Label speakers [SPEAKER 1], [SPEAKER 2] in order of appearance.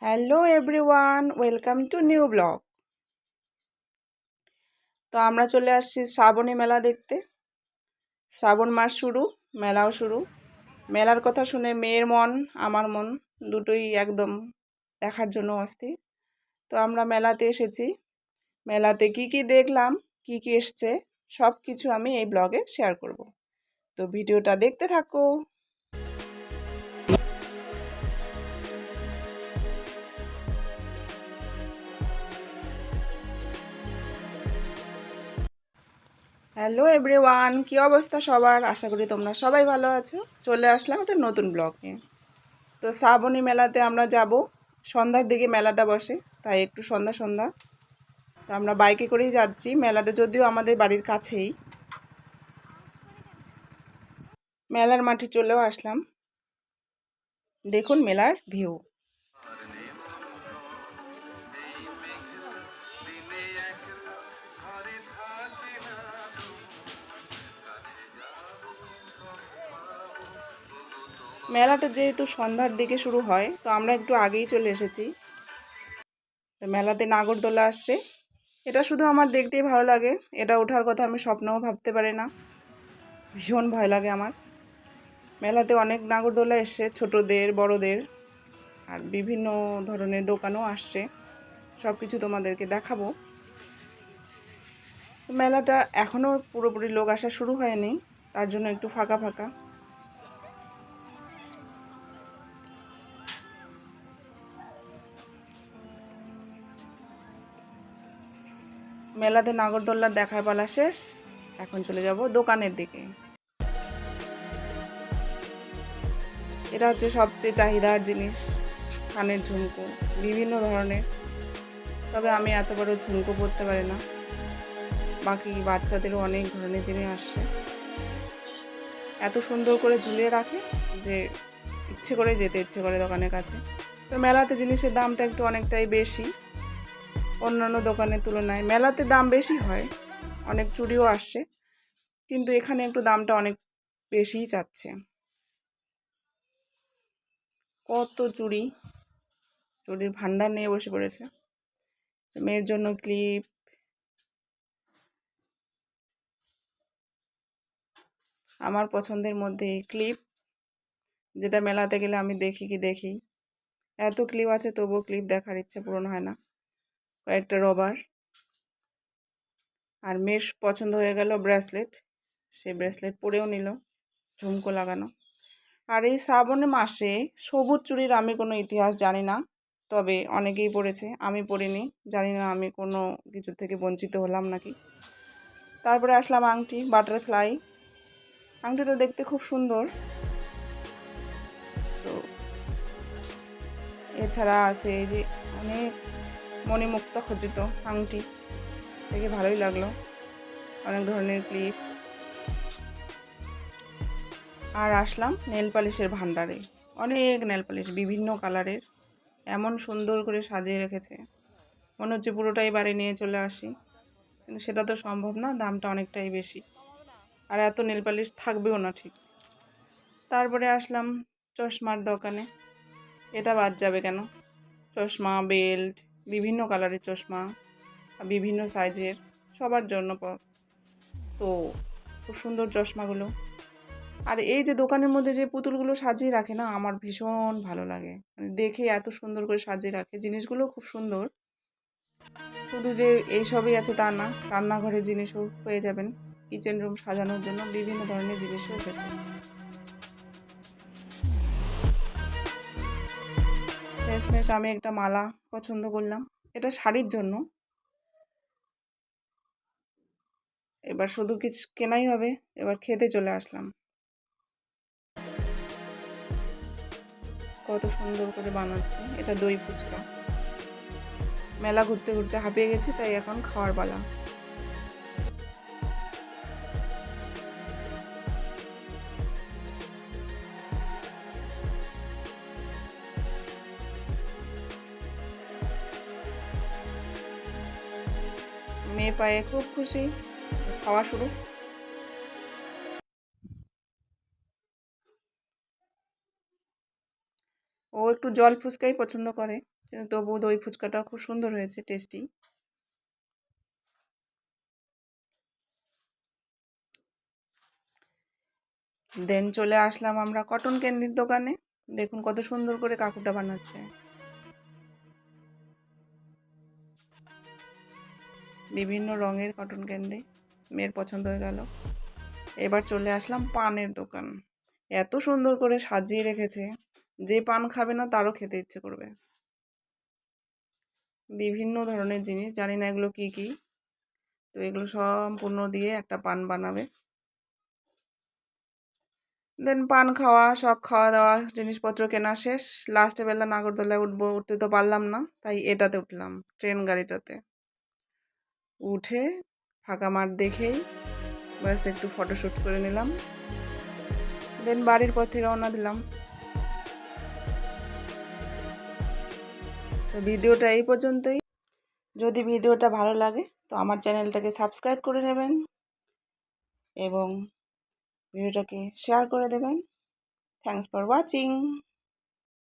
[SPEAKER 1] Hello everyone, welcome to new blog. তো আমরা চলে আসছি শ্রাবণী মেলা দেখতে। শ্রাবণ মাস শুরু, মেলাও শুরু। মেলার কথা শুনে মেয়ের মন, আমার মন দুটোই একদম দেখার জন্য অস্থির। তো আমরা মেলাতে এসেছি। মেলাতে কি কি দেখলাম, কি কি এসছে, সব কিছু আমি এই ব্লগে শেয়ার করব। তো ভিডিওটা দেখতে থাকো। হ্যালো এভরিওয়ান, কি অবস্থা সবার? আশা করি তোমরা সবাই ভালো আছো। চলে আসলাম একটা নতুন ব্লগ নিয়ে। তো শ্রাবণী মেলাতে আমরা যাব। সন্ধ্যার দিকে মেলাটা বসে, তাই একটু সন্ধ্যা সন্ধ্যা। তো আমরা বাইকে করেই যাচ্ছি। মেলাটা যদিও আমাদের বাড়ির কাছেই। মেলার মাঠে চলেও আসলাম। দেখুন মেলার ভিউ। মেলাটা যেহেতু সন্ধ্যার দিকে শুরু হয়, তো আমরা একটু আগেই চলে এসেছি। তো মেলাতে নাগরদোলা আসছে। এটা শুধু আমার দেখতেই ভালো লাগে। এটা ওঠার কথা আমি স্বপ্নেও ভাবতে পারি না। ভীষণ ভয় লাগে আমার। মেলাতে অনেক নাগরদোলা এসছে, ছোটদের বড়দের, আর বিভিন্ন ধরনের দোকানও আসছে। সব কিছু তোমাদেরকে দেখাবো। মেলাটা এখনও পুরোপুরি লোক আসা শুরু হয়নি, তার জন্য একটু ফাঁকা ফাঁকা। মেলাতে নাগরদোল্লার দেখার পালা শেষ। এখন চলে যাব দোকানের দিকে। এটা হচ্ছে সবচেয়ে চাহিদার জিনিস, কানের ঝুমকো বিভিন্ন ধরনের। তবে আমি এত বড় ঝুমকো পরতে পারি না। বাকি বাচ্চাদেরও অনেক ধরনের জিনিস আসছে। এত সুন্দর করে ঝুলিয়ে রাখে যে ইচ্ছে করে যেতে ইচ্ছে করে দোকানের কাছে। তো মেলাতে জিনিসের দামটা একটু অনেকটাই বেশি অন্যান্য দোকানের তুলনায়। মেলাতে দাম বেশি হয়, অনেক চুড়িও আসছে, কিন্তু এখানে একটু দামটা অনেক বেশিই চাচ্ছে। কত চুড়ি, চুড়ির ভান্ডার নিয়ে বসে পড়েছে। মেয়ের জন্য ক্লিপ, আমার পছন্দের মধ্যে এই ক্লিপ, যেটা মেলাতে গেলে আমি দেখি এত ক্লিপ আছে, তবুও ক্লিপ দেখার ইচ্ছা পূরণ হয় না। কয়েকটা রবার। আর মেয়ের পছন্দ হয়ে গেল ব্রেসলেট, সে ব্রেসলেট পরেও নিল, ঝুমকো লাগানো। আর এই শ্রাবণ মাসে সবুজ চুড়ির আমি কোনো ইতিহাস জানি না, তবে অনেকেই পড়েছে, আমি পড়িনি, জানি না আমি কোনো কিছু থেকে বঞ্চিত হলাম নাকি। তারপরে আসলাম আংটি, বাটারফ্লাই। আংটিটা দেখতে খুব সুন্দর। তো এছাড়া আছে এই যে অনেক মণিমুক্তা খচিত আংটি, দেখে ভালোই লাগলো। অনেক ধরনের ক্লিপ। আর আসলাম নেল পালিশের ভান্ডারে। অনেক নেল পালিশ বিভিন্ন কালারের, এমন সুন্দর করে সাজিয়ে রেখেছে, মনে হচ্ছে পুরোটাই বাড়ি নিয়ে চলে আসি, কিন্তু সেটা তো সম্ভব না, দামটা অনেকটাই বেশি। আর এত নেল পালিশ থাকবেও না ঠিক। তারপরে আসলাম চশমার দোকানে। এটা বাদ যাবে কেন? চশমা, বেল্ট, বিভিন্ন কালারের চশমা, বিভিন্ন সাইজের, সবার জন্য তো খুব সুন্দর চশমাগুলো। আর এই যে দোকানের মধ্যে যে পুতুলগুলো সাজিয়ে রাখে না, আমার ভীষণ ভালো লাগে। মানে দেখে এত সুন্দর করে সাজিয়ে রাখে, জিনিসগুলো খুব সুন্দর। শুধু যে এইসবই আছে তা না, রান্নাঘরের জিনিসও পেয়ে যাবেন। কিচেন রুম সাজানোর জন্য বিভিন্ন ধরনের জিনিসও এসেছে। শেষমেশ আমি একটা মালা পছন্দ করলাম, এটা শাড়ির জন্য। এবার শুধু কিছু কেনাই হবে, এবার খেতে চলে আসলাম। কত সুন্দর করে বানাচ্ছে, এটা দই ফুচকা। মেলা ঘুরতে ঘুরতে হাঁপিয়ে গেছি, তাই এখন খাওয়ার পালা। মেয়ে পায়ে খুব খুশি, খাওয়া শুরু। ও একটু জল ফুচকাই পছন্দ করে। কিন্তু তবুও দই ফুচকাটা খুব সুন্দর হয়েছে, টেস্টি। দেন চলে আসলাম আমরা কটন ক্যান্ডির দোকানে। দেখুন কত সুন্দর করে কাকুটা বানাচ্ছে, বিভিন্ন রঙের কটন ক্যান্ডি। মেয়ের পছন্দ হয়ে গেল। এবার চলে আসলাম পানের দোকান। এত সুন্দর করে সাজিয়ে রেখেছে, যে পান খাবে না তারও খেতে ইচ্ছে করবে। বিভিন্ন ধরনের জিনিস, জানি না এগুলো কি কি, তো এগুলো সম্পূর্ণ দিয়ে একটা পান বানাবে। দেন পান খাওয়া, সব খাওয়া দাওয়া জিনিসপত্র কেনা শেষ। লাস্টে বেলা নাগরদোলায় উঠতে তো পারলাম না, তাই এটাতে উঠলাম, ট্রেন গাড়িটাতে। উঠে ফাঁকা মাঠ দেখেই ব্যাস একটু ফটোশ্যুট করে নিলাম। দেন বাড়ির পথে রওনা দিলাম। তো ভিডিওটা এই পর্যন্তই। যদি ভিডিওটা ভালো লাগে তো আমার চ্যানেলটাকে সাবস্ক্রাইব করে নেবেন এবং ভিডিওটাকে শেয়ার করে দেবেন। Thanks for watching.